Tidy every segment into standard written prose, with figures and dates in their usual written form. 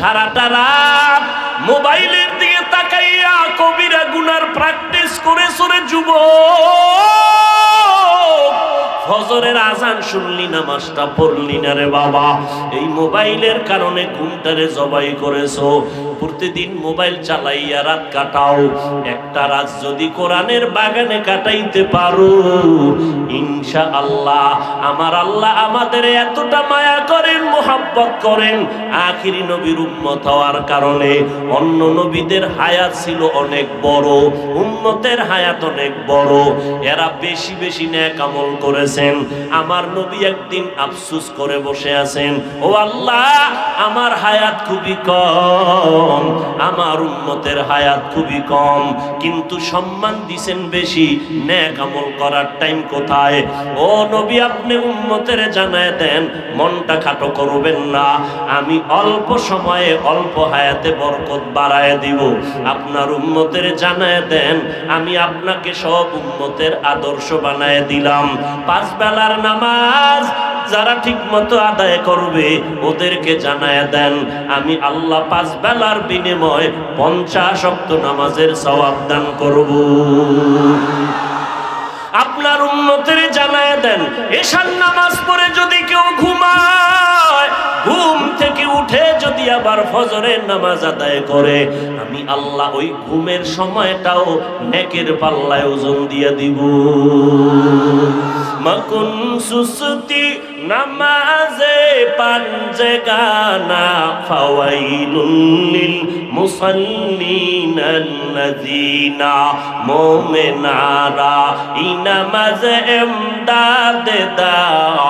সারাটা রাত মোবাইলের দিকে তাকাইয়া কবিরা গুনার প্র্যাকটিস করে সরে যুবক, ফজরের আজান শুনলি নামাজটা পড়লি না রে বাবা, এই মোবাইলের কারণে ঘুমটারে জবাই করেছো। প্রতিদিন মোবাইল চালাইয়া রাত কাটাও, একটা রাত যদি কোরআনের বাগানে কাটাইতে পারো, ইনশাআল্লাহ আমার আল্লাহ আমাদের এতটা মায়া করেন, মোহাব্বত করেন, আখিরি নবীর উম্মত হওয়ার কারণে। অন্য নবীদের হায়াত ছিল অনেক বড়, উম্মতের হায়াত অনেক বড়, এরা বেশি বেশি নেক আমল করেছেন। আমার নবী একদিন আফসোস করে বসে আছেন, ও আল্লাহ আমার হায়াত খুবই কম, আমার উম্মতের হায়াত খুবই কম, কিন্তু সম্মান দিছেন বেশি, নেক আমল করার টাইম কোথায়? ও নবী আপনি উম্মতের জানায় দেন, মনটা খাটো করবেন না, আমি অল্প সময়ে অল্প হায়াতে বরকত বাড়ায় দিব। আপনার উম্মতের জানায় দেন, আমি আপনাকে সব উম্মতের আদর্শ বানায় দিলাম। 5 বেলার নামাজ যারা ঠিক মতো আদায় করবে ওদেরকে জানায় দেন, আমি আল্লাহ 5 বেলার বিনিময়ে 50 ওয়াক্ত নামাজের সওয়াব দান করব। আপনার উম্মতের জানায় দেন, এশার নামাজ পড়ে যদি কেউ ঘুমায়, ঘুম থেকে উঠে যদি আবার ফজরের নামাজ আদায় করে, আমি আল্লাহ ওই ঘুমের সময়টাও নেকের পাল্লায় ওজন দিয়ে দিব। মাকুন সুসতি নামাজে পাঞ্জে গানা ফাওয়াইলুল লিল মুসাল্লিন আল্লাযিনা মুমিনারা ইনামাজে ইমদাদ দাও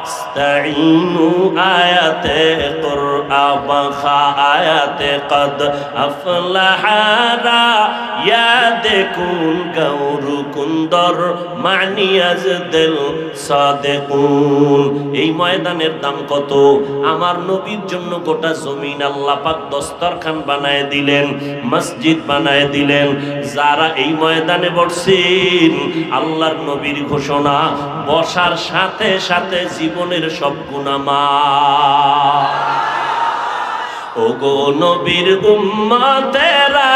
ইস্তাইনু আয়াতে কুরআন খা আয়াতে কদ আফলাহারা ইয়াদকুন গাউরু কুন্দর মানিয়াজ দিল সাদেকুন। এই ময়দানের দাম কত? আমার নবীর জন্য গোটা জমিন আল্লাহ পাক দস্তরখান বানায় দিলেন, মসজিদ বানায় দিলেন। যারা এই ময়দানে বসছেন, আল্লাহর নবীর ঘোষণা, বসার সাথে সাথে জীবনের সব গুনাহ মাফ। ওগো নবীর উম্মতেরা,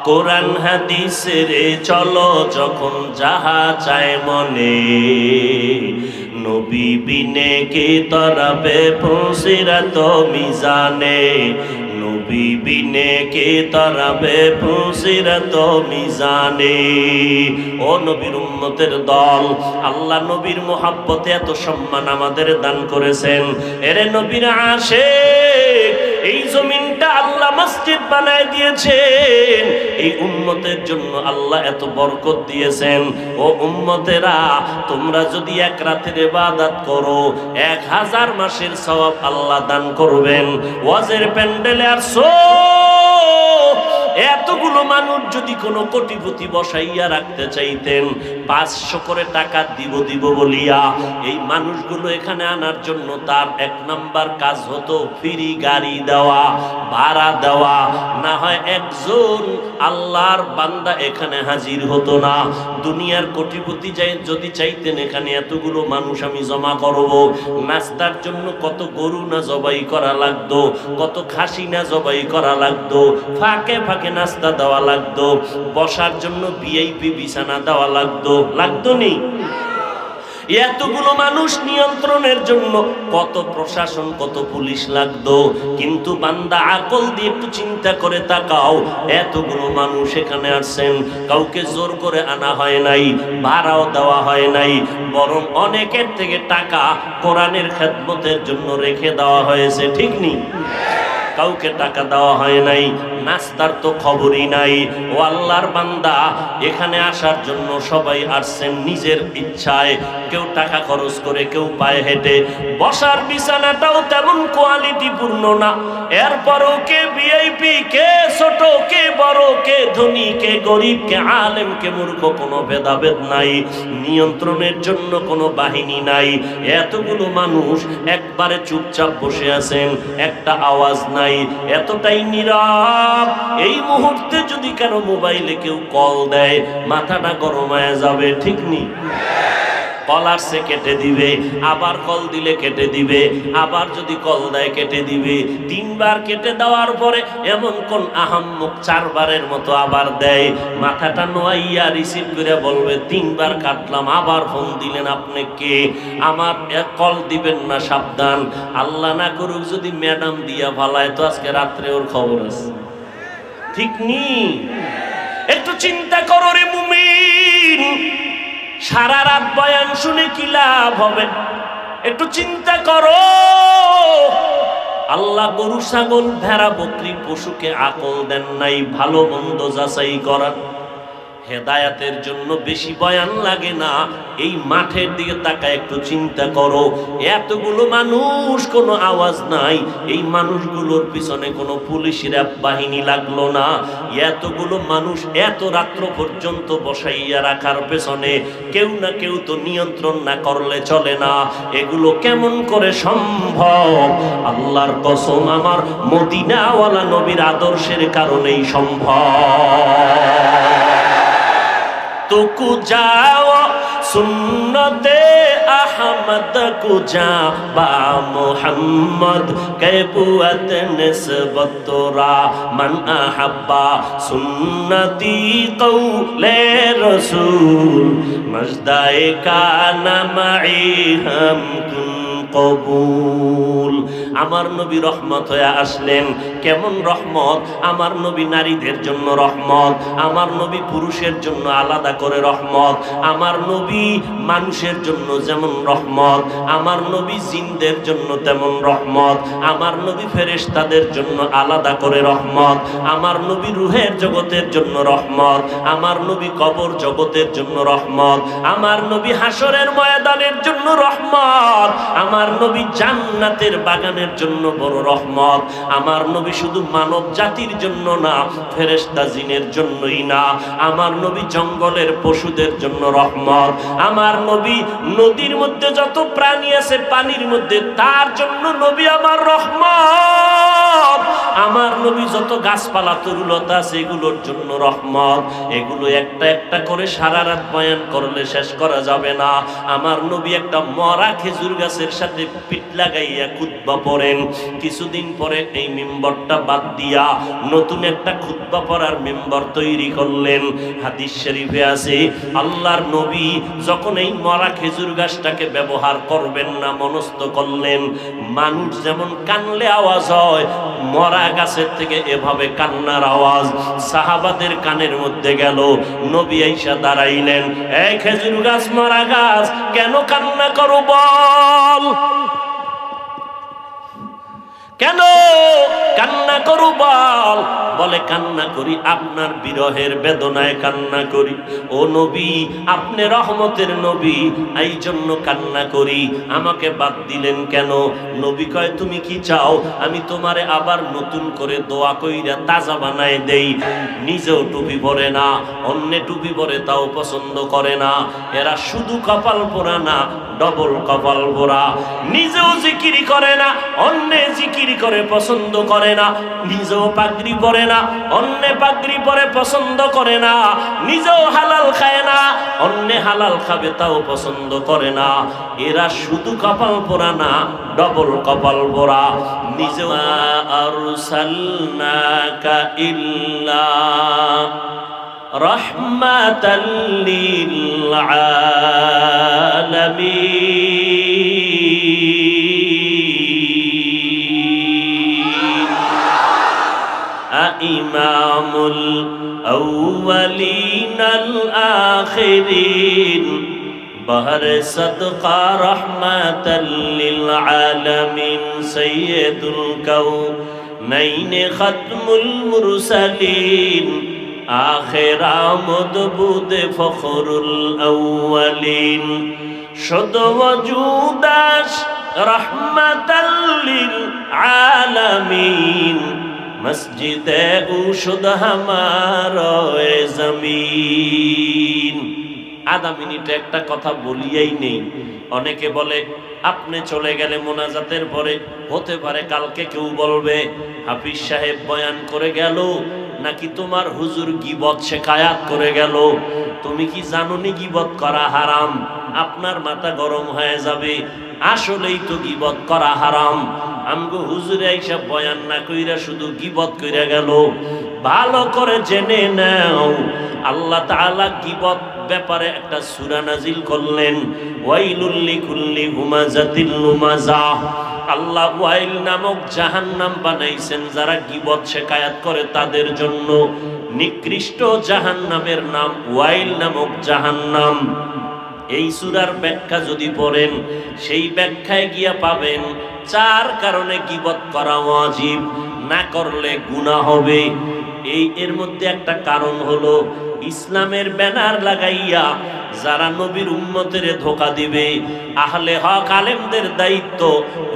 কোরআন হাদিসের চলো যখন যাহা চায় মনে, নবী বিনে কে তরাবে ফুসিরাত মিজানে, নবী বিনে কে তরাবে ফুসিরাত মিজানে। ও নবীর উম্মতের দল, আল্লাহ নবীর মোহাব্বতে এত সম্মান আমাদের দান করেছেন। এরে নবীর আশিক, এই জমিনটা আল্লাহ মসজিদ বানায় দিয়েছেন, এই উম্মতের জন্য আল্লাহ এত বরকত দিয়েছেন। ও উম্মতেরা, তোমরা যদি এক রাতের ইবাদত করো, 1000 মাসের সওয়াব আল্লাহ দান করবেন। ওয়াজের প্যান্ডেলে আসো, এতগুলো মানুষ যদি কোনো কোটিপতি বসাইয়া রাখতে চাইতেন, 500 করে টাকা দিব বলিয়া এই মানুষগুলো এখানে আনার জন্য তার 1 নাম্বার কাজ হতো ফ্রি গাড়ি দেওয়া, ভাড়া দেওয়া, না হয় একজন আল্লাহর বান্দা এখানে হাজির হতো না। দুনিয়ার কোটিপতি যদি চাইতেন এখানে এতগুলো মানুষ আমি জমা করব, নাস্তার জন্য কত গরু না জবাই করা লাগতো, কত খাসি না জবাই করা লাগতো, ফাঁকে ফাঁকে নাস্তা দেওয়া লাগতো, বসার জন্য ভিআইপি বিছানা দেওয়া লাগতো নি? এতগুলো মানুষ নিয়ন্ত্রণের জন্য কত প্রশাসন, কত পুলিশ লাগতো। কিন্তু বান্দা আকল দিয়ে একটু চিন্তা করে তাকাও, এতগুলো মানুষ এখানে আসছেন, কাউকে জোর করে আনা হয় নাই, ভাড়াও দেওয়া হয় নাই, বরং অনেকের থেকে টাকা কোরআনের খেদমতের জন্য রেখে দেওয়া হয়েছে, ঠিক নি? কাউকে টাকা দেওয়া হয় নাই, নাস্তার তো খবরই নাই। ও আল্লাহর বান্দা, এখানে আসার জন্য সবাই আসছেন নিজের ইচ্ছায়, কেউ টাকা খরচ করে, কেউ পায়ে হেঁটে। বসার বিছানাটাও তেমন কোয়ালিটি পূর্ণ না, এরপরও কে ভিআইপি, কে ছোট ছোট, কে বড়, কে ধনী, কে গরিব, কে আলেম, কে মূর্খ, কোনো ভেদাভেদ নাই। নিয়ন্ত্রণের জন্য কোনো বাহিনী নাই। এতগুলো মানুষ একবারে চুপচাপ বসে আছেন, একটা আওয়াজ নাই, এতটাই নীরব। এই মুহূর্তে যদি কারো মোবাইলে কেউ কল দেয়, মাথাটা গরম হয়ে যাবে, ঠিক নি? কল আসছে কেটে দিবে, আবার কল দিলে কেটে দিবে, আবার যদি কল দেয় কেটে দিবে। 3 বার কেটে দেওয়ার পরে এমন কোন আহাম্মক 4 বারের মতো আবার দেয়, মাথাটা নোয়াইয়া রিসিভ করে বলবে 3 বার কাটলাম, আবার ফোন দিলেন, আপনি কে? আমার কল দিবেন না, সাবধান। আল্লাহ না করুক যদি ম্যাডাম দিয়া ভালায়, তো আজকে রাত্রে ওর খবর আছে, ঠিক নি? একটু চিন্তা করো রে মুমিন, সারা রাত বয়ান শুনে কি লাভ হবে? একটু চিন্তা করো। আল্লাহ গরু, ছাগল, ভেড়া, বকরি, পশুকে আকল দেন নাই ভালো মন্দ যাচাই করার। হেদায়াতের জন্য বেশি বয়ান লাগে না। এই মাঠের দিকে তাকায় একটু চিন্তা করো, এতগুলো মানুষ, কোনো আওয়াজ নাই, এই মানুষগুলোর পিছনে কোনো পুলিশের বাহিনী লাগলো না। এতগুলো মানুষ এত রাত্র পর্যন্ত বসাইয়া রাখার পেছনে কেউ না কেউ তো নিয়ন্ত্রণ না করলে চলে না। এগুলো কেমন করে সম্ভব? আল্লাহর কসম, আমার মদিনাওয়ালা নবীর আদর্শের কারণেই সম্ভব। तो कुजाओ सुन्नते अहमद कुजा बा मुहम्मद कैबुअत निस्बत तोरा मन अहब्बा सुन्नती कौले रसूल मजदाए का नमाई हम কবুল। আমার নবী রহমত হয়ে আসলেন। কেমন রহমত? আমার নবী নারীদের জন্য রহমত, আমার নবী পুরুষের জন্য আলাদা করে রহমত, আমার নবী মানুষের জন্য যেমন রহমত, আমার নবী জিনদের জন্য তেমন রহমত, আমার নবী ফেরেশতাদের জন্য আলাদা করে রহমত, আমার নবী রুহের জগতের জন্য রহমত, আমার নবী কবর জগতের জন্য রহমত, আমার নবী হাসরের ময়দানের জন্য রহমত, আমার নবী জান্নাতের বাগানের জন্য বড় রহমত। আমার নবী শুধু মানব জাতির জন্য না, ফেরেশতা জিনের জন্যই না, আমার নবী জঙ্গলের পশুদের জন্য রহমত। আমার নবী নদীর মধ্যে যত প্রাণী আছে পানির মধ্যে, তার জন্য নবী আমার রহমত। আমার নবী যত গাছপালা তরুলতা আছে এগুলোর জন্য রহমত। এগুলো একটা একটা করে সারা রাত বয়ান করলে শেষ করা যাবে না। আমার নবী একটা মরা খেজুর গাছের সাথে পিঠ লাগাইয়া খুতবা পড়েন। কিছুদিন পরে এই মিম্বরটা বাদ দিয়া নতুন একটা খুতবা পড়ার মিম্বর তৈরি করলেন। হাদিস শরীফে আছে, আল্লাহর নবী যখন এই মরা খেজুর গাছটাকে ব্যবহার করবেন না মনস্থ করলেন, মানুষ যেমন কানলে আওয়াজ হয়, মরা গাছের থেকে এভাবে কান্নার আওয়াজ সাহাবাদের কানের মধ্যে গেল। নবী আইসা দাঁড়াইলেন, এই খেজুর গাছ, মরা গাছ, কেন কান্না করো বল? কেন কান্না করু বল? বলে কান্না করি আপনার বিরহের বেদনায় কান্না করি। ও নবী, আপনি রহমতের নবী, এই জন্য কান্না করি। আমাকে বাদ দিলেন কেন? নবী কয়, তুমি কি চাও আমি তোমারে আবার নতুন করে দোয়া কইরা তাজা বানায় দেই? নিজেও টুপি পরে না, অন্য টুপি পরে তাও পছন্দ করে না। এরা শুধু কপাল পোড়া না, ডবল কপাল পোড়া। নিজেও জিকিরি করে না, অন্য জিকিরি করে পছন্দ করে না। নিজেও পাগড়ি পরে না, অন্য পাগড়ি পরে পছন্দ করে না। নিজেও হালাল খায় না, অন্য হালাল খাবে তাও পছন্দ করে না। এরা শুধু কপাল পোড়া না, ডবল কপাল পোড়া। নিজেও আরসালনাকা ইল্লা রাহমাতাল লিল আলামিন। ইমামুল আউয়ালিন আল আখিরিন বহর সদকা রহমাতাল লিল আলামিন। সাইয়্যিদুল কাউনাইন খাতমুল মুরসালিন আখির আমদ বুদে ফখরুল আউয়ালিন। শুদ ওজুদাস রহমাতাল লিল আলামিন মসজিদে ঔষধ হামারে জমিন। আধা মিনিটে একটা কথা বলিয়াই নেই। অনেকে বলে আপনি চলে গেলে মোনাজাতের পরে হতে পারে কালকে কেউ বলবে হাফিজ সাহেব বয়ান করে গেল, নাকি তোমার হুজুর গীবত শেখায়াত করে গেল। তুমি কি জানোনি গীবত করা হারাম? আপনার মাথা গরম হয়ে যাবে। আসলেই তো গীবত করা হারাম। আমগো হুজুরে আইসা বয়ান না কইরা শুধু গীবত কইরা গেল। ভালো করে জেনে নাও, আল্লাহ তাআলা গীবত ব্যাপারে একটা সূরা নাজিল করলেন, ওয়াইলুল লিকুল্লি হুমাযাতিল লুমাযা। আল্লাহ ওয়াইল নামক জাহান্নাম বানাইছেন যারা গীবত শেখায়াত করে তাদের জন্য। নিকৃষ্ট জাহান্নামের নাম ওয়াইল নামক জাহান্নাম। এই সূরার ব্যাখ্যা যদি পড়েন, সেই ব্যাখ্যায় গিয়া পাবেন 4 কারণে গীবত করা ওয়াজিব, না করলে গুনাহ হবে। এর মধ্যে একটা কারণ হলো ইসলামের ব্যানার লাগাইয়া যারা নবীর উম্মতের ধোঁকা দিবে, আহলে হক আলেমদের দায়িত্ব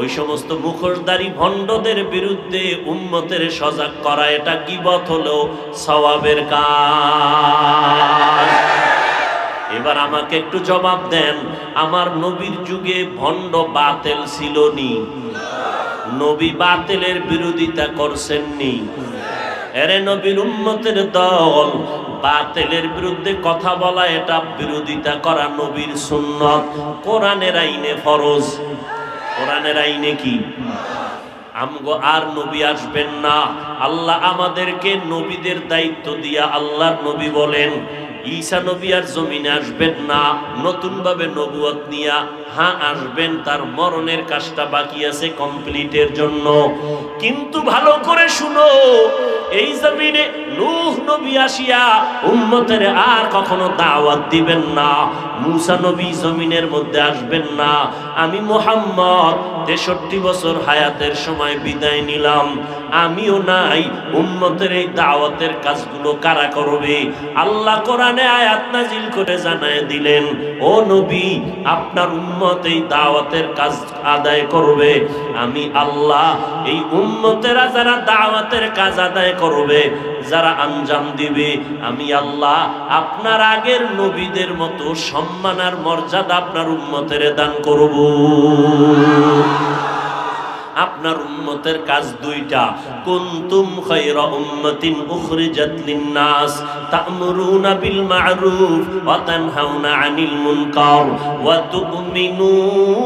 ওই সমস্ত মুখোশধারী ভণ্ডদের বিরুদ্ধে উম্মতের সজাগ করা। এটা গীবত হলো সওয়াবের কাজ। এবার আমাকে একটু জবাব দেন, আমার নবীর যুগে ভণ্ড বাতেল ছিল নি? নবী বাতেলের বিরোধিতা করছেননি? এরে নবীর উম্মতের দল, বাতিলের বিরুদ্ধে কথা বলা এটা বিরোধিতা করা নবীর সুন্নত, কোরআনের আইনে ফরজ। কোরআনের আইনে কি? আমগো আর নবী আসবেন না। আল্লাহ আমাদেরকে নবীদের দায়িত্ব দিয়া আল্লাহর নবী বলেন ঈসা নবী আর জমিনে আসবেন না, নতুন ভাবে নবুয়ত নিয়া হ্যাঁ আসবেন, তার মরণের কাজটা বাকি আছে কমপ্লিটের জন্য। কিন্তু ভালো করে শুনো, এই জমিনে নূহ নবী আসিয়া উম্মতের আর কখনো দাওয়াত দিবেন না। মুসা নবী জমিনের মধ্যে আসবেন না। আমি মুহাম্মদ 63 বছর হায়াতের সময় বিদায় নিলাম, আমিও নাই। উম্মতের এই দাওয়াতের কাজগুলো কারা করবে? আল্লাহ কোরআনে আয়াত নাজিল করে জানায় দিলেন, ও নবী, আপনার উম্মত এই দাওয়াতের কাজ আদায় করবে। আমি আল্লাহ এই উম্মতেরা যারা দাওয়াতের কাজ আদায় করবে, যারা আঞ্জাম দিবে, আমি আল্লাহ আপনার আগের নবীদের মতো সম্মান আর মর্যাদা আপনার উম্মতের দান করব। আপনার উম্মতের কাজ দুইটা, কুনতুম খায়রা উম্মাতিন উখরিজাত লিন-নাস তা'মুরুনা বিল মা'রুফ ওয়া তানহাউনা আনিল মুনকার ওয়া তু'মিনুনা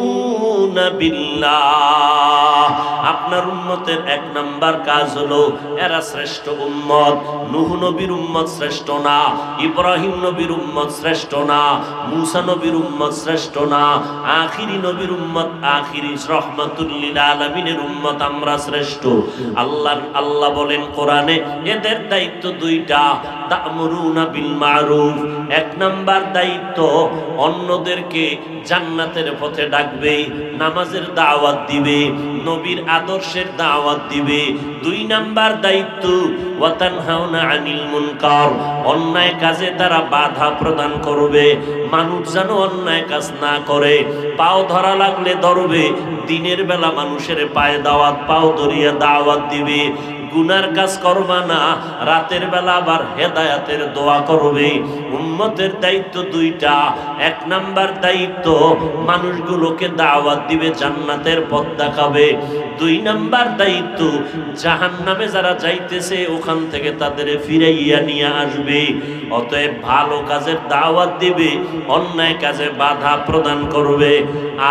বিল্লাহ। আপনার উম্মতের 1 নাম্বার কাজ হলো এরা শ্রেষ্ঠ উম্মত। নূহ নবীর উম্মত শ্রেষ্ঠ না, ইব্রাহিম নবীর উম্মত শ্রেষ্ঠ না, মুসা নবীর উম্মত শ্রেষ্ঠ না, আখিরি নবীর উম্মত, আখিরি রাহমাতুল লিল আলামিনের উম্মত আমরা শ্রেষ্ঠ। আল্লাহ বলেন কোরআনে, এদের দায়িত্ব দুইটা, তা'মুরুনা বিল মা'রুফ। 1 নাম্বার দায়িত্ব অন্যদেরকে জান্নাতের পথে ডাকবে, নামাজের দাওয়াত দিবে, নবীর আদর্শের দাওয়াত দিবে। 2 নাম্বার দায়িত্ব ওয়া তানহাউনা আনিল মুনকার, অন্যায় কাজে তারা বাধা প্রদান করবে। মানুষ যেন অন্যায় কাজ না করে, পাও ধরা লাগলে ধরবে, দিনের বেলা মানুষের পায়ে দাওয়াত, পাও ধরিয়া দাওয়াত দিবে। গুনার কাজ করবা না, রাতের বেলা আবার হেদায়েতের দোয়া করবে। উম্মতের দায়িত্ব দুইটা। 1 নাম্বার দায়িত্ব মানুষগুলোকে দাওয়াত দিবে, জান্নাতের পথ দেখাবে। 2 নাম্বার দায়িত্ব জাহান্নামে যারা যাইতেছে ওখান থেকে তাদের ফিরাইয়া নিয়ে আসবে। অতএব ভালো কাজের দাওয়াত দিবে, অন্যায় কাজে বাধা প্রদান করবে।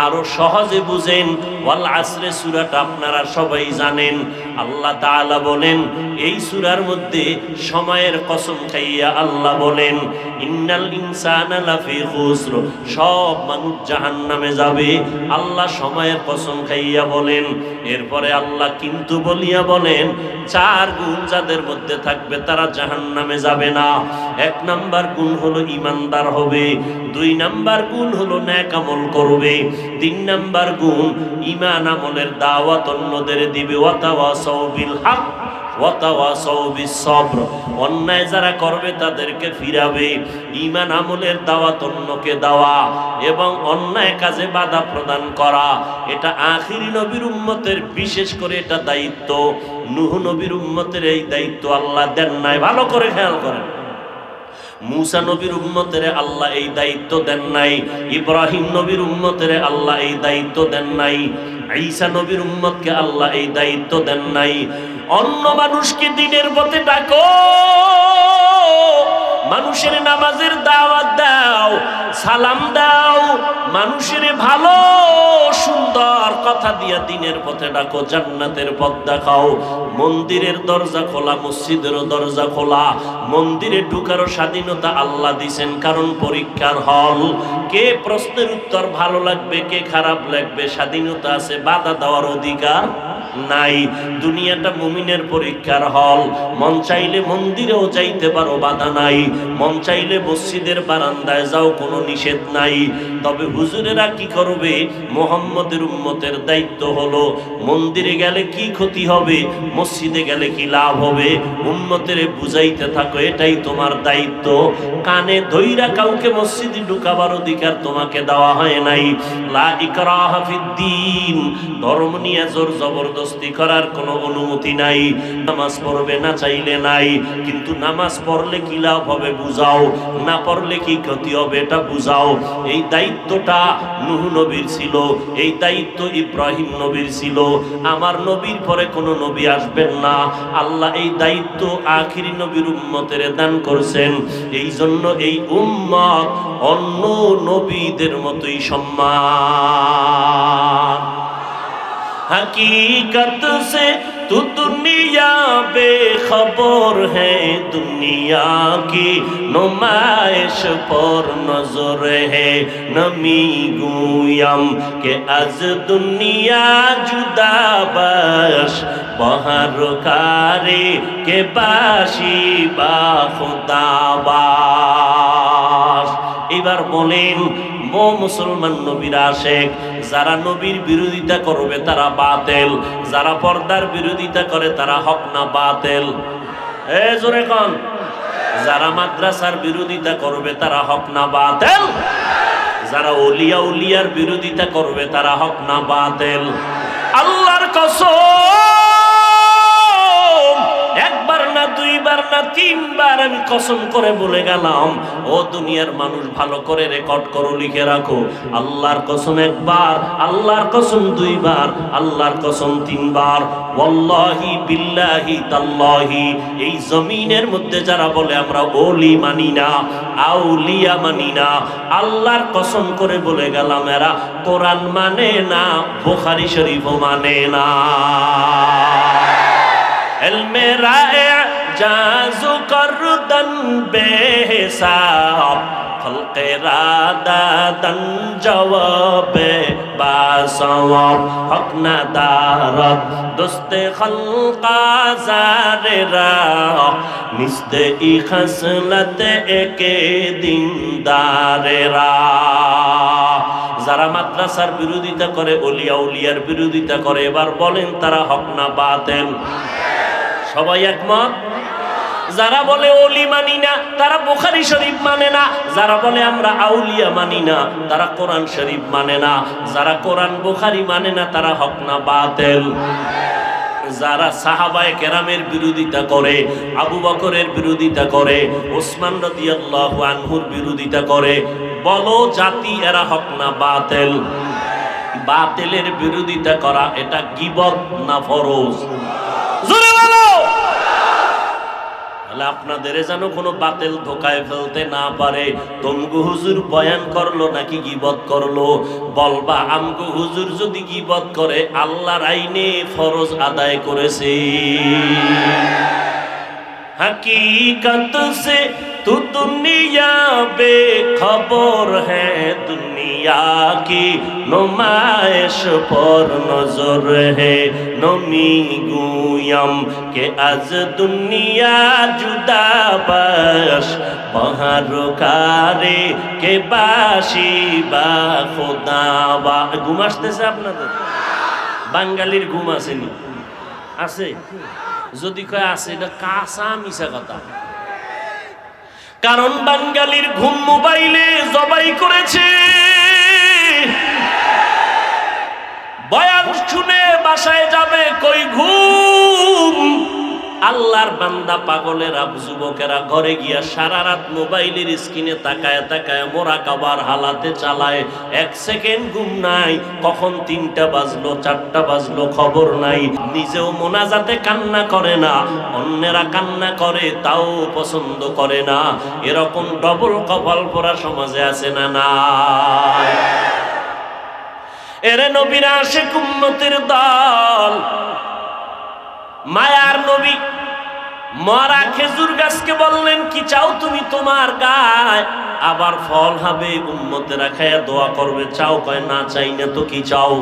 আরো সহজে বুঝেন, ওয়াল আসরে সূরাটা আপনারা সবাই জানেন। আল্লাহ তাআলা বলেন এই সূরার মধ্যে সময়ের কসম খাইয়া আল্লাহ বলেন, ইন্নাল ইনসানা লাফি খুসর, সব মানুষ জাহান্নামে যাবে। আল্লাহ সময়ের কসম খাইয়া বলেন। এরপরে আল্লাহ কিন্তু বলিয়া বলেন 4 গুণ যাদের মধ্যে থাকবে তারা জাহান্নামে যাবে না। 1 নাম্বার গুণ হলো ঈমানদার হবে, 2 নাম্বার গুণ হলো নেক আমল করবে, 3 নাম্বার গুণ ঈমান আমলের দাওয়াত অন্যদের দিবে। ওয়া তাওয়াসাউ বিল হক ওয়া তাওয়াসাউ বিস সবর, অন্যায় যারা করবে তাদেরকে ফিরাবে, ঈমান আমলের দাওয়াত অন্যকে দেওয়া এবং অন্যায় কাজে বাধা প্রদান করা, এটা আখিরি নবীর উম্মতের বিশেষ করে এটা দায়িত্ব। নূহ নবীর উম্মতের এই দায়িত্ব আল্লাহ দেন নাই। ভালো করে খেয়াল করেন, মূসা নবীর উম্মতের আল্লাহ এই দায়িত্ব দেন নাই, ইব্রাহিম নবীর উম্মতের আল্লাহ এই দায়িত্ব দেন নাই, ঈসা নবীর উম্মতকে আল্লাহ এই দায়িত্ব দেন নাই। অন্য মানুষকে দ্বীনের পথে ডাকো, মানুষের নামাজের দাওয়াত দাও, সালাম দাও, মানুষের ভালো সুন্দর কথা দিয়া দ্বীনের পথে ডাকো, জান্নাতের পথ দেখাও। মন্দিরের দরজা খোলা, মসজিদেরও দরজা খোলা। মন্দিরে ঢুকারও স্বাধীনতা আল্লাহ দিছেন, কারণ পরীক্ষার হল। কে প্রশ্নের উত্তর ভালো লাগবে, কে খারাপ লাগবে, স্বাধীনতা আছে, বাধা দেওয়ার অধিকার নাই। দুনিয়াটা মুমিনের পরীক্ষার হল। মন চাইলে মন্দিরেও যাইতে পারো, বাধা নাই। মন চাইলে মসজিদের বারান্দায় যাও, কোনো নিষেধ নাই। তবে হুজুরেরা কি করবে? মুহাম্মদের উম্মতের দায়িত্ব হলো মন্দিরে গেলে কি ক্ষতি হবে, মসজিদে গেলে কি লাভ হবে, উম্মতের বুঝাইতে থাকো, এটাই তোমার দায়িত্ব। কানে ধইরা কাউকে মসজিদে ঢুকাবার অধিকার তোমাকে দেওয়া হয় নাই। লা ইকরাহা ফিদ্দীন, ধর্ম নিয়ে জোর জবরদস্তি করার কোনো অনুমতি নাই। নামাজ পড়বে না চাইলে নাই, কিন্তু নামাজ পড়লে কি লাভ হবে বুঝাও, না পড়লে কি ক্ষতি হবে এটা বুঝাও। এই দায়িত্বটা নূহ নবীর ছিল, এই দায়িত্ব ইব্রাহিম নবীর ছিল। আমার নবীর পরে কোনো নবী আসবেন না, আল্লাহ এই দায়িত্ব আখিরি নবীর উম্মতের দান করছেন। এই জন্য এই উম্মত অন্য নবীদের মতোই সম্মান। हकीकत से तू दुनिया बेखबर है, दुनिया की नुमाइश पर नजर है। नमी गुयम के आज दुनिया जुदा बश, बहर कारे के बाशी बा खुदा बाश। এবার বলেন, ও মুসলমান নবীর আশেক, যারা নবীর বিরোধিতা করবে তারা বাতিল, যারা পর্দার বিরোধিতা করে তারা হক না বাতিল? জোরে কোন? যারা মাদ্রাসার বিরোধিতা করবে তারা হক না বাতিল? যারা ওলিয়া উলিয়ার বিরোধিতা করবে তারা হক না বাতিল? আল্লাহর কসম, একবার না দুইবার না তিনবার আমি কসম করে বলে গেলাম, ও দুনিয়ার মানুষ ভালো করে রেকর্ড করো, লিখে রাখো। আল্লাহর কসম একবার, আল্লাহর কসম দুইবার, আল্লাহর কসম তিনবার। ওয়াল্লাহি বিল্লাহি তাল্লাহি, এই জমিনের মধ্যে যারা বলে আমরা ওলি মানি না, আউলিয়া মানি না, আল্লাহর কসম করে বলে গেলাম এরা কোরআন মানে না, বুখারী শরীফও মানে না। इल्मे राए जाज़ु करदन बेहिसाब, खल्क़े रादादन जवाबे बासवाब। हक ना दारत दुस्ते खल्क़ा ज़ारे राह, निस्ते ई खसलत एके दीनदारे राह। যারা মাদ্রাসার বিরোধিতা করে, ওলিয়া উলিয়ার বিরোধিতা করে, এবার বলেন তারা হক না বাতিল? সবাই একমত? যারা বলে ওলি মানি না তারা বুখারী শরীফ মানে না, যারা বলে আমরা আউলিয়া মানি না তারা কোরআন শরীফ মানে না, যারা কোরআন বুখারী মানে না তারা হক না বাতিল? যারা সাহাবায়ে কেরামের বিরোধিতা করে, আবু বকরের বিরোধিতা করে, ওসমান রাদিয়াল্লাহু আনহুর বিরোধিতা করে, বলো জাতি এরা হক না বাতিল? বাতিলের বিরোধিতা করা এটা গীবত না ফরজ? জোরে বলো। তাহলে আপনাদের যেন কোনো বাতিল ধোকায় ফেলতে না পারে। তমগু হুজুর বয়ান করলো নাকি গীবত করলো, বলবা আমগু হুজুর যদি গীবত করে আল্লাহর আইনে ফরজ আদায় করেছে। हकीकत से तू दुनिया बेखबर है, दुनिया की नुमाइश पर नजर है। नमी गुयम के आज दुनिया जुदा बश, बहर कारे के बाशी बा खुदा बा। ঘুম আসতেছে আপনাদের? বাঙালির ঘুম আসেনি? আছে? যদি কয় আছে এটা কাঁচা মিছা কথা। কারণ বাঙালির ঘুম মোবাইলে জবাই করেছে। বয়ান শুনে বাসায় যাবে, কই ঘুম। আল্লাহর বান্দা পাগলেরা যুবকেরা ঘরে গিয়া সারা রাত মোবাইলের স্ক্রিনে তাকায় তাকায় মোরাকাবার হালাতে চালায়, 1 সেকেন্ড ঘুম নাই। কখন 3টা বাজলো 4টা বাজলো খবর নাই। নিজেও মোনাজাতে কান্না করে না, অন্যেরা কান্না করে তাও পছন্দ করে না। এরকম ডবল কপাল পরা সমাজে আছে না নাই? এরে নবীর আশিক উম্মতের দল, মায়ার নবী মরা খেজুর গাছকে বললেন, কি চাও তুমি তোমার গায়? আবার ফল হবে, উম্মতেরা খায়া দোয়া করবে, চাও? কয় না চাই না তো কি চাও?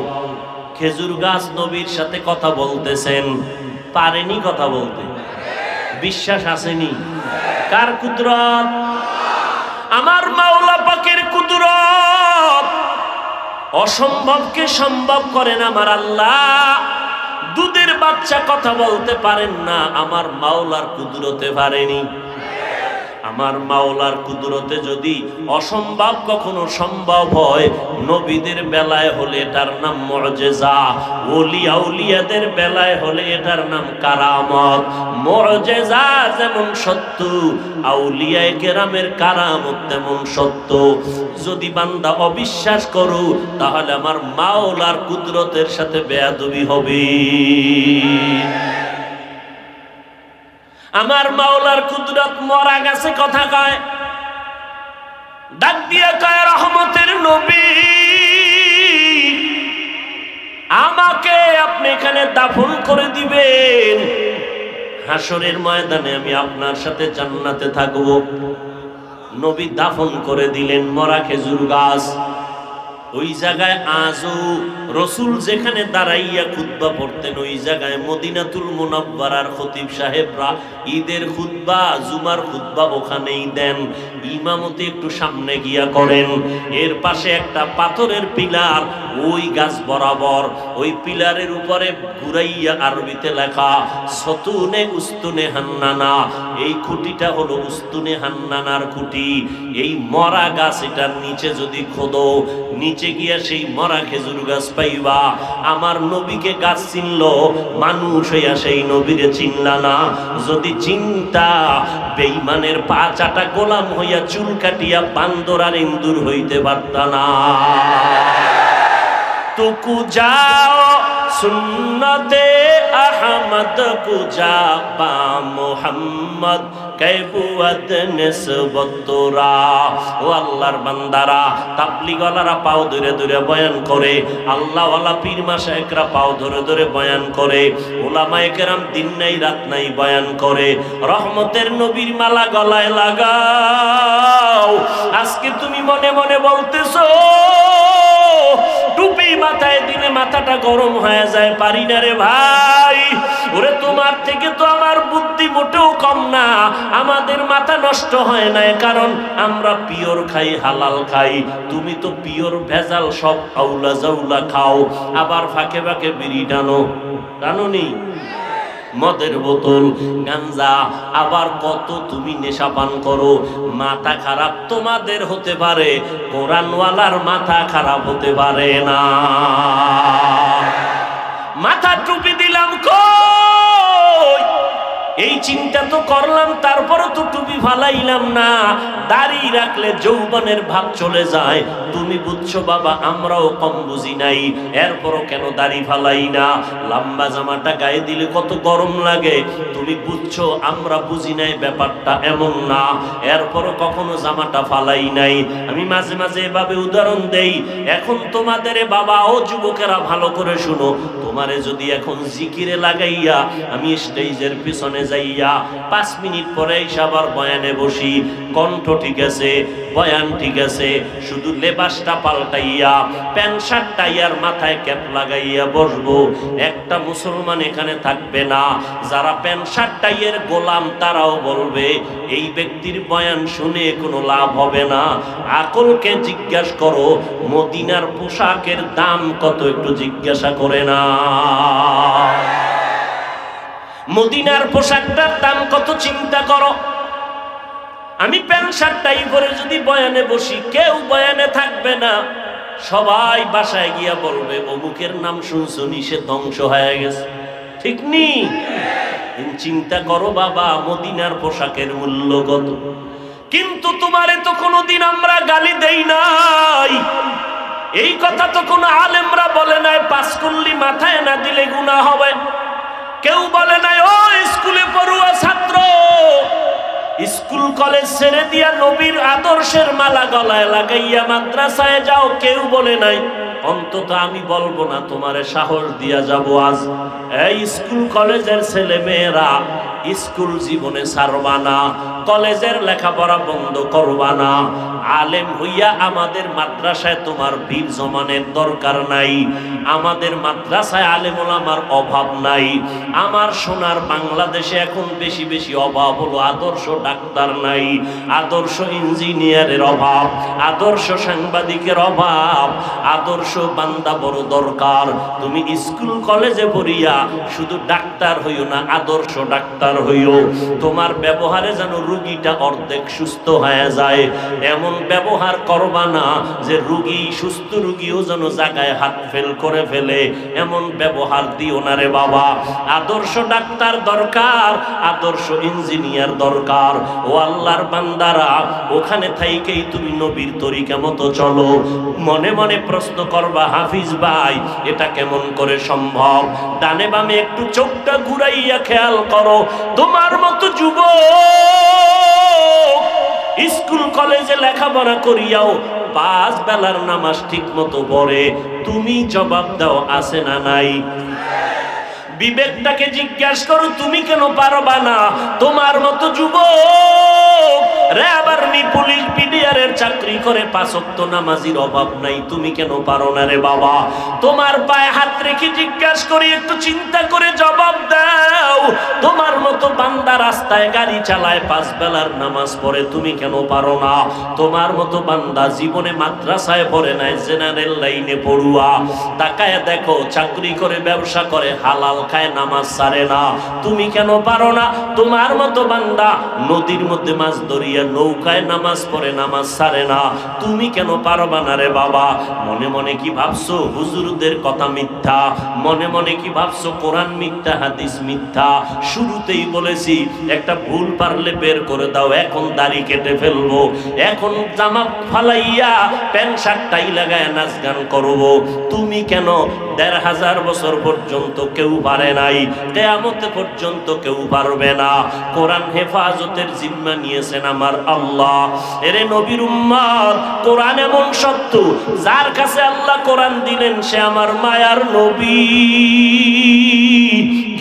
খেজুর গাছ নবীর সাথে কথা বলতেছেন, পারেনি কথা বলতে, বিশ্বাস আসেনি। কার কুদরত? আমার মাওলা পাকের কুদরত। অসম্ভবকে সম্ভব করেন আমার আল্লাহ। দুধের বাচ্চা কথা বলতে পারেন না, আমার মাওলার কুদরতে পারেনি। আমার মাওলার কুদরতে যদি অসম্ভব কখনো সম্ভব হয়, নবীদের বেলায় হলে এটার নাম মুআজিজা, ওলি আউলিয়াদের বেলায় হলে এটার নাম কারামত। মুআজিজা যেমন সত্য, আউলিয়ায়ে কেরামের কারামত তেমন সত্য। যদি বান্দা অবিশ্বাস করো, তাহলে আমার মাওলার কুদরতের সাথে বেয়াদবি হবে। আমার মাওলার কুদরত মরা গাছে কথা কয়, ডাক দিয়া কয়, রহমতের নবী, আমাকে আপনি এখানে দাফন করে দিবেন, হাসরের ময়দানে আমি আপনার সাথে জান্নাতে থাকব। নবী দাফন করে দিলেন মরা খেজুর গাছ। ওই জায়গায় আজও রসুল যেখানে দাঁড়াইয়া খুতবা পড়তেন, ওই জায়গায় মদিনাতুল মুনাওয়ারার খতিব সাহেবরা ঈদের খুতবা, জুমার খুতবা ওখানেই দেন। ইমামতি একটু সামনে গিয়া করেন। এর পাশে একটা পাথরের পিলার, ওই গাছ বরাবর, ওই পিলারের উপরে ঘুরাইয়া আরবিতে লেখা সতুনে উস্তুনে হান্নানা। এই খুঁটিটা হলো উস্তুনে হান্নানার খুঁটি। এই মরা গাছ, এটার নিচে যদি খোদো, নিচে গিয়া সেই মরা খেজুর গাছ পাইবা। আমার নবীকে গাছ চিনল, মানুষ হইয়া সেই নবীরে চিনলা না। যদি চিন্তা, বেঈমানের পা চাটা গোলাম হইয়া চুল কাটিয়া বান্দর আর ইন্দুর হইতে পারতা না। তুকু যাও সুন্নতে আহমদ কুজা বা মুহাম্মদ কাইবুয়াত নিসবত তোরা। ও আল্লাহর বান্দারা, তাবলীগওয়ালারা পাও ধরে ধরে বয়ান করে, আল্লাহওয়ালা পীর মাশায়েখরা পাও ধরে ধরে বয়ান করে, উলামায়ে কেরাম দিন নাই রাত নাই বয়ান করে। রহমতের নবীর মালা গলায় লাগাও। আজকে তুমি মনে মনে বলতেছো, টুপি মাথায় দিলে মাথাটা গরম হয়ে যায়, পারি না রে ভাই। ওরে তোমার থেকে তো আমার বুদ্ধি মোটেও কম না। আমাদের মাথা নষ্ট হয় না, কারণ আমরা পিওর খাই, হালাল খাই। তুমি তো পিওর ভেজাল সব আউলা জাউলা খাও। আবার ফাঁকে ফাঁকে বিড়ি টানো, টানোনি? মদের বোতল, গাঞ্জা, আবার কত তুমি নেশা পান করো। মাথা খারাপ তোমাদের হতে পারে, কোরআনওয়ালার মাথা খারাপ হতে পারে না। মাথা টুপি দিলাম কই, এই চিন্তা তো করলাম, তারপরও তো টুপি ফালাইলাম না। দাড়ি রাখলে যৌবনের ভাব চলে যায়। তুমি বুঝছো বাবা, আমরাও কম বুঝি নাই, এরপরও কেন দাড়ি ফালাই না? লম্বা জামাটা গায়ে দিলে কত গরম লাগে, তুমি বুঝছো, আমরা বুঝি নাই ব্যাপারটা এমন না, এরপরও কখনো জামাটা ফালাই নাই। আমি মাঝে মাঝে এভাবে উদাহরণ দেই। এখন তোমাদের বাবা ও যুবকেরা ভালো করে শুনো, তোমারে যদি এখন জিকিরে লাগাইয়া আমি স্টেজের পিছনে যাইয়া 5 মিনিট পরে আবার বয়ানে বসি, কণ্ঠ ঠিক আছে, বয়ান ঠিক আছে, শুধু লেবাসটা পাল্টাইয়া প্যান্ট শার্ট টাইয়ার মাথায় ক্যাপ লাগাইয়া বসবো, একটা মুসলমান এখানে থাকবে না। যারা প্যান্ট শার্ট টাইয়ের গোলাম তারাও বলবে এই ব্যক্তির বয়ান শুনে কোনো লাভ হবে না। আকলকে জিজ্ঞাসা করো, মদিনার পোশাকের দাম কত একটু জিজ্ঞাসা করে না। মদিনার পোশাকটার দাম কত চিন্তা করো। আমি প্যান্ট শার্ট টাই পরে যদি বয়ানে বসি, কেউ বয়ানে থাকবে না। সবাই বাসায় গিয়া বলবে অমুকের নাম শুনছনি, সে ধ্বংস হয়ে গেছে। ঠিক নি? চিন্তা করো বাবা, মদিনার পোশাকের মূল্য কত। কিন্তু তোমারে তো কোনোদিন আমরা গালি দেই নাই, এই কথা তো কোনো আলেমরা বলে নাই পাস করলি মাথায় না দিলে গুনাহ হবে। কেউ বলে নাই ও স্কুলে পড়ুয়া ছাত্র, স্কুল কলেজ ছেড়ে দিয়া নবীর আদর্শের মালা গলায় লাগাইয়া মাদ্রাসায় যাও, কেউ বলে নাই। অন্তত আমি বলবো না, তোমারে সাহস দিয়া যাব আজ। এই স্কুল কলেজের ছেলে মেয়েরা স্কুল জীবনে ছাড়বা না, কলেজের লেখাপড়া বন্ধ করবা না। আলেম হইয়া আমাদের মাদ্রাসায় তোমার ভিড় জমানের দরকার নাই। আমাদের মাদ্রাসায় আলেম ওলামার অভাব নাই। আমার সোনার বাংলাদেশে এখন বেশি বেশি অভাব হলো আদর্শ ডাক্তার নাই, আদর্শ ইঞ্জিনিয়ারের অভাব, আদর্শ সাংবাদিকের অভাব, আদর্শ বান্দা বড় দরকার। তুমি স্কুল কলেজে পড়িয়া শুধু ডাক্তার হইও না, আদর্শ ডাক্তার হইও। তোমার ব্যবহারে যেন রোগীটা অর্ধেক সুস্থ হয়ে যায়, এমন ব্যবহার করবা না যে রোগী সুস্থ রোগীও যেন জায়গায় হাত ফেল করে ফেলে, এমন ব্যবহার দিও না রে বাবা। আদর্শ ডাক্তার দরকার, আদর্শ ইঞ্জিনিয়ার দরকার। ও আল্লাহর বান্দারা, ওখানে থাইকেই তুমি নবীর তরিকা মতো চলো। মনে মনে প্রশ্ন করবা, হাফিজ ভাই এটা কেমন করে সম্ভব? ডানে বামে একটু চোখটা ঘুরাইয়া খেয়াল করো, তোমার মতো যুবক স্কুল কলেজে লেখাপড়া করিয়াও 5 বেলার নামাজ ঠিক মতো পড়ে, তুমি জবাব দাও আছে না নাই? বিবেকটাকে জিজ্ঞাসা করো, তুমি কেন পারবা না? তোমার মতো যুবক র্যাব আর্মি পুলিশ বিডিআরের চাকরি করে 5 ওয়াক্ত নামাজির অভাব নাই, তুমি কেন পারো না রে বাবা? তোমার পায়ে হাত রেখে জিজ্ঞাসা করি, একটু চিন্তা করে জবাব দাও। তোমার মতো বান্দা রাস্তায় গাড়ি চালায় 5 বেলার নামাজ পড়ে, তুমি কেন পারো না? তোমার মতো বান্দা জীবনে মাদ্রাসায় পড়ে নাই, জেনারেল লাইনে পড়ুয়া, তাকায় দেখো চাকরি করে ব্যবসা করে হালাল খায়, নামাজ ছাড়ে না, তুমি কেন পারো না? তোমার মতো বান্দা নদীর মধ্যে মাছ ধরিয়া নৌকায় নামাজ পড়ে, নামাজ ছাড়ে না, তুমি কেন পারবা না রে বাবা? মনে মনে কি ভাবছো হুজুরদের কথা মিথ্যা? মনে মনে কি ভাবছো কোরআন মিথ্যা, হাদিস মিথ্যা? শুরুতেই বলেছি একটা ভুল পারলে বের করে দাও, এখন দাড়ি কেটে ফেলবো, এখন জামা ফালাইয়া প্যান্ট শার্ট টাই লাগায় নাচ গান করবো। তুমি কেন? 1500 বছর পর্যন্ত কেউ পারে নাই, কিয়ামত পর্যন্ত কেউ পারবে না। কোরআন হেফাজতের জিম্মা নিয়েছেন আমার আল্লাহ। এরে নবীর উম্মত, কোরআন এমন সত্য, যার কাছে আল্লাহ কোরআন দিলেন সে আমার মায়ার নবী।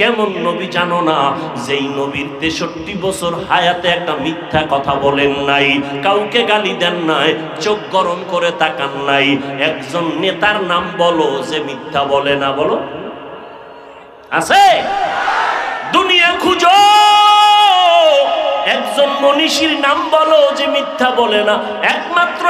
কেমন নবী জানো না? যেই নবীর 63 বছর হায়াতে একটা মিথ্যা কথা বলেন নাই, কাউকে গালি দেন নাই, চোখ গরম করে তাকান নাই। একজন নেতার নাম বলো যে মিথ্যা বলে না, বলো আছে? দুনিয়া খুঁজো, একজন মনীষীর নাম বলো যে মিথ্যা বলে না। একমাত্র